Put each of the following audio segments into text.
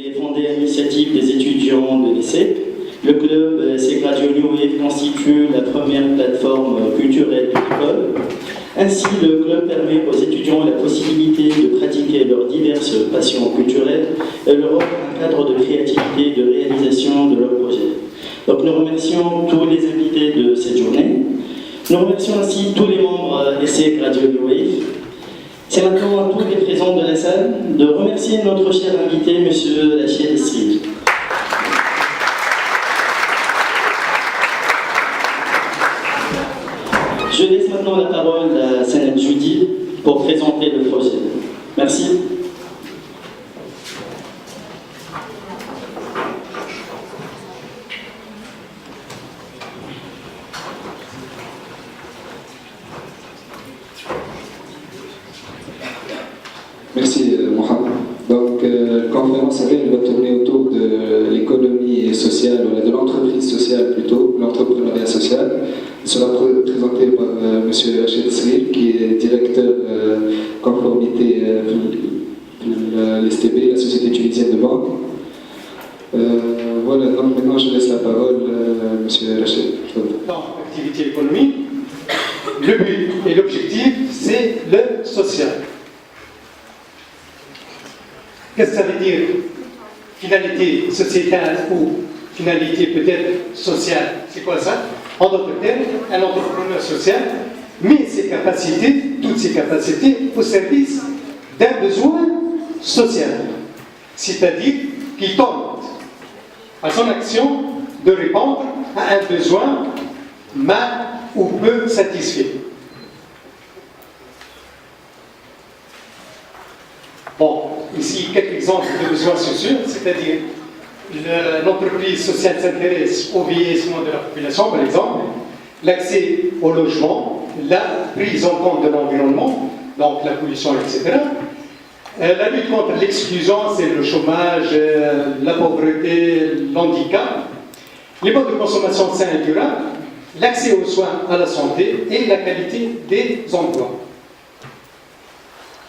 Il est fondé à l'initiative des étudiants de l'ESSEC. Le club ESSEC Radio New Wave constitue la première plateforme culturelle de l'école. Ainsi, le club permet aux étudiants la possibilité de pratiquer leurs diverses passions culturelles et leur offre un cadre de créativité et de réalisation de leurs projets. Donc nous remercions tous les invités de cette journée. Nous remercions ainsi tous les membres ESSEC Radio New Wave. C'est maintenant à tous les présents de la salle de remercier notre cher invité, M. Rachid Esril. Je laisse maintenant la parole à Sanad Judy pour présenter le projet. Merci. Merci Mohamed. Donc la conférence elle va tourner autour de l'économie sociale, de l'entreprise sociale plutôt, l'entrepreneuriat social. Elle sera présentée par M. Rachid Esril, qui est directeur conformité de l'STB, la Société tunisienne de banque. Voilà, donc maintenant je laisse la parole à M. Rachid. Dans l'activité économique, le but et l'objectif, c'est le social. Qu'est-ce que ça veut dire? Finalité sociétale ou finalité peut-être sociale. C'est quoi ça? En d'autres termes, un entrepreneur social met ses capacités, toutes ses capacités, au service d'un besoin social. C'est-à-dire qu'il tente à son action de répondre à un besoin mal ou peu satisfait. Bon, ici quelques exemples de besoins sociaux, c'est-à-dire l'entreprise sociale s'intéresse au vieillissement de la population, par exemple, l'accès au logement, la prise en compte de l'environnement, donc la pollution, etc. La lutte contre l'exclusion, c'est le chômage, la pauvreté, l'handicap, les modes de consommation sains et durables, l'accès aux soins, à la santé et la qualité des emplois.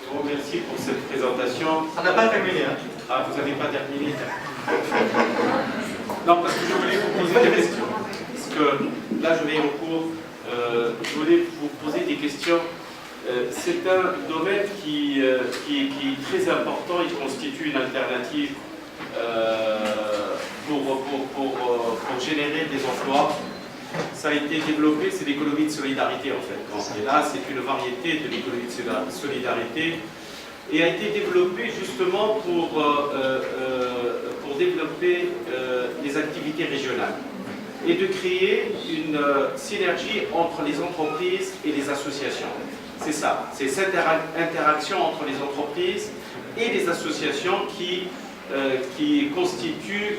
Je vous remercie pour cette présentation. On n'a pas terminé, hein? Ah, vous n'avez pas terminé? Non, parce que je voulais vous poser des questions. Parce que là, je vais en cours. Je voulais vous poser des questions. C'est un domaine qui est très important. Il constitue une alternative pour générer des emplois. Ça a été développé, c'est l'économie de solidarité en fait. Et là, c'est une variété de l'économie de solidarité et a été développé justement pour développer les activités régionales et de créer une synergie entre les entreprises et les associations. C'est ça, c'est cette interaction entre les entreprises et les associations qui constitue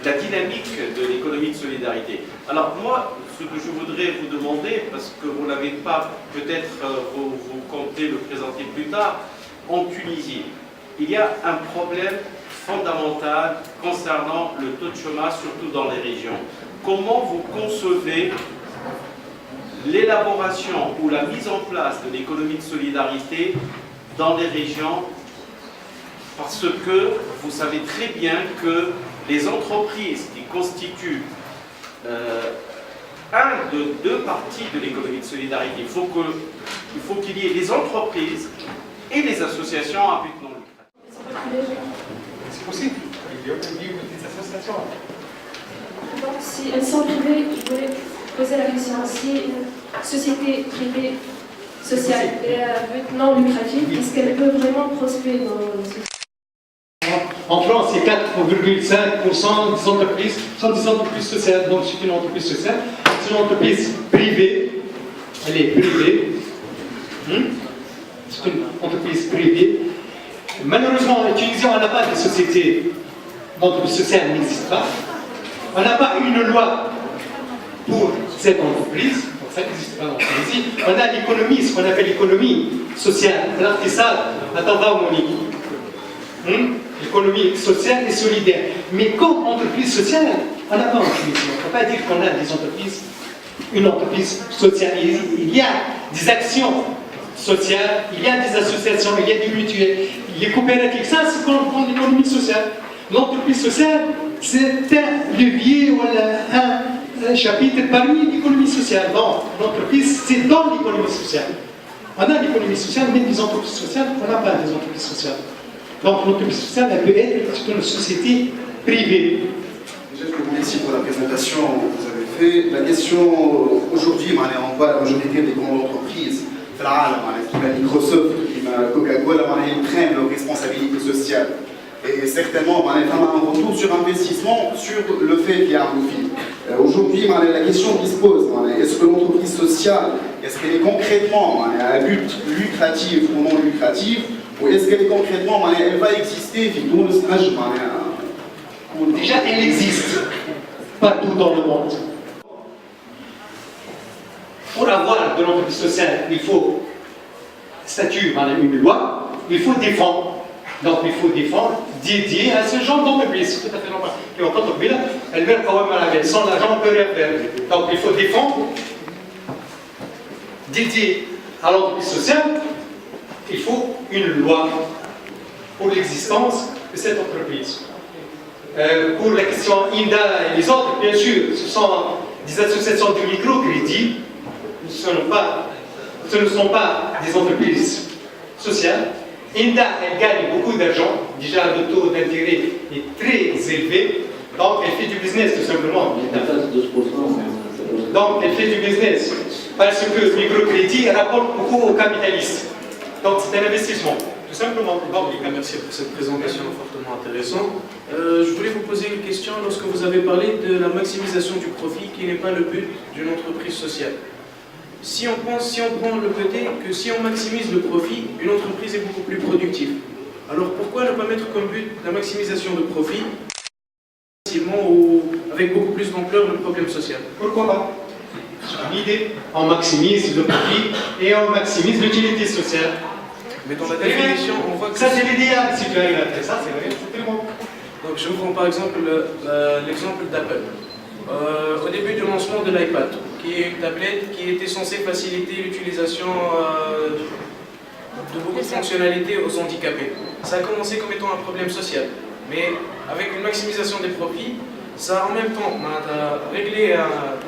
la dynamique de l'économie de solidarité. Alors moi, ce que je voudrais vous demander, parce que vous n'avez pas, peut-être vous comptez le présenter plus tard, en Tunisie, il y a un problème fondamental concernant le taux de chômage, surtout dans les régions. Comment vous concevez l'élaboration ou la mise en place de l'économie de solidarité dans les régions? Parce que vous savez très bien que les entreprises qui constituent deux parties de l'économie de solidarité, il faut qu'il y ait les entreprises et les associations à but non lucratif. C'est possible. Il y a des associations. Donc, si elles sont privées, je voulais poser la question, si une société privée sociale est à but non lucratif, est-ce qu'elle peut vraiment prospérer dans la société? En France, c'est 4,5% des entreprises sont des entreprises sociales. Donc, c'est une entreprise sociale. C'est une entreprise privée. Elle est privée. C'est une entreprise privée. Malheureusement, en Tunisie, on n'a pas de société. L'entreprise sociale n'existe pas. On n'a pas une loi pour cette entreprise. Donc, ça n'existe pas en Tunisie. On a l'économie, ce qu'on appelle l'économie sociale. Alors, c'est ça. Attends, va au Monique. L'économie sociale et solidaire. Mais comme entreprise sociale, on n'a pas en Tunisie. On ne peut pas dire qu'on a des entreprises, une entreprise sociale. Il y a des actions sociales, il y a des associations, il y a des mutuelles, les coopératives, ça c'est comme l'économie sociale. L'entreprise sociale, c'est un levier ou un chapitre parmi l'économie sociale. Non, l'entreprise, c'est dans l'économie sociale. On a l'économie sociale, mais les entreprises sociales, on n'a pas des entreprises sociales. Donc l'entreprise sociale, elle peut être une société privée. Déjà, je vous remercie pour la présentation que vous avez faite. La question aujourd'hui, on voit la majorité des grandes entreprises, comme Microsoft, comme Coca-Cola, ils prennent leurs responsabilités sociales. Et certainement, on a un retour sur investissement sur le fait qu'il y a un profit. Aujourd'hui, la question qui se pose, est-ce que l'entreprise sociale, est-ce qu'elle est concrètement à but lucratif ou non lucratif, ou est-ce qu'elle est concrètement, elle va exister, dans le stage, déjà, elle existe partout dans le monde. Pour avoir de l'entreprise sociale, il faut statuer une loi, il faut défendre. Donc il faut défendre, dédié à ce genre d'entreprise. C'est tout à fait normal. Et en entreprise, elle vient quand même à la veille. Sans l'argent, on ne peut rien faire. Donc il faut défendre, dédié à l'entreprise sociale, il faut une loi pour l'existence de cette entreprise. Pour la question INDA et les autres, bien sûr, ce sont des associations de microcrédit. Ce ne sont pas des entreprises sociales. INDA, elle gagne beaucoup d'argent. Déjà, le taux d'intérêt est très élevé. Donc, elle fait du business, tout simplement. Donc, elle fait du business. Parce que le microcrédit rapporte beaucoup aux capitalistes. Donc, c'est un investissement. Tout simplement. Merci pour cette présentation fortement intéressante. Je voulais vous poser une question lorsque vous avez parlé de la maximisation du profit qui n'est pas le but d'une entreprise sociale. Si on prend le côté que si on maximise le profit, une entreprise est beaucoup plus productive. Alors pourquoi ne pas mettre comme but la maximisation de profit facilement ou avec beaucoup plus d'ampleur le problème social? Pourquoi pas? J'ai une idée. On maximise le profit et on maximise l'utilité sociale. Mais dans la définition, on voit que... Ça, c'est l'idéal. Si tu arrives à faire ça, c'est vrai, c'est tellement... Donc je vous prends par exemple l'exemple d'Apple. Au début du lancement de l'iPad, qui est une tablette qui était censée faciliter l'utilisation de beaucoup de fonctionnalités aux handicapés. Ça a commencé comme étant un problème social, mais avec une maximisation des profits, ça a en même temps réglé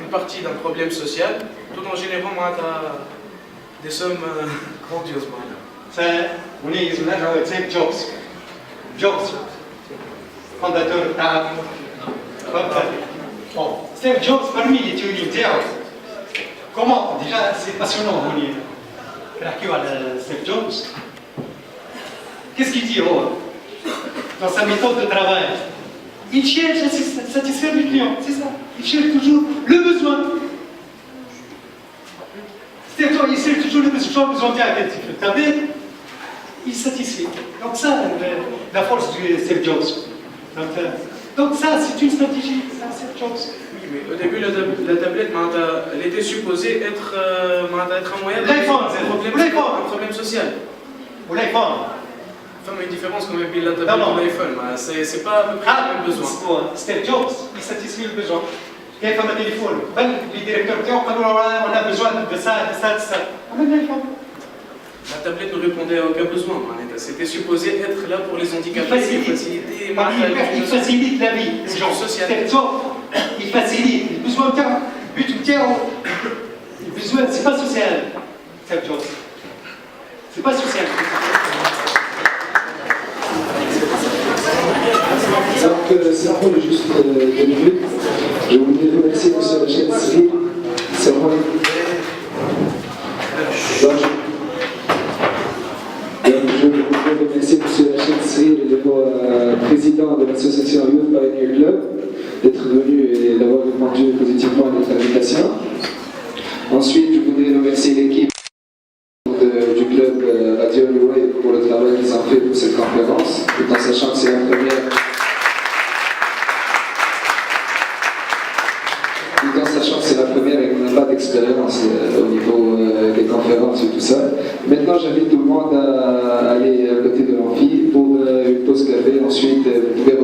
une partie d'un problème social, tout en générant des sommes grandioses. On est Steve Jobs. Jobs, fondateur d'Apple. Bon, Steve Jobs, parmi les tunisiens, comment, déjà, c'est passionnant, on est Steve Jobs. Qu'est-ce qu'il dit dans sa méthode de travail? Il cherche à satisfaire le client, c'est ça. Il cherche toujours le besoin. Steve Jobs, il cherche toujours le besoin de tablette, il satisfait. Donc ça, la force de Steve Jobs. Donc ça, c'est une stratégie, ça, Steve Jobs. Oui, mais au début, la tablette, elle était supposée être un moyen de un problème social. Ou l'iPhone. Enfin, une différence quand même, la tablette ou l'iPhone, c'est pas à peu près le même besoin. Steve Jobs, il satisfait le besoin. Il y a un téléphone. Les directeurs disent on a besoin de ça, de ça, de ça. On a un iPhone. La tablette ne répondait à aucun besoin. C'était supposé être là pour les handicapés. Il facilite la vie des gens. Steve Jobs, il facilite. Le besoin c'est pas social. Steve Jobs. C'est pas social. Donc, c'est un peu juste 2 minutes. Je voulais remercier M. Rachid Sri. C'est vraiment... Je voulais remercier M. Rachid Sri, le nouveau président de l'association Youth Pioneer Club, d'être venu et d'avoir répondu positivement à notre invitation. Ensuite, je voudrais remercier l'équipe du club Radio New pour le travail qu'ils ont fait pour cette conférence, tout en sachant que c'est la première. Tout en sachant que c'est la première et qu'on n'a pas d'expérience au niveau des conférences et tout ça. Maintenant, j'invite tout le monde à aller à côté de l'amphi pour une pause café. Ensuite, vous pouvez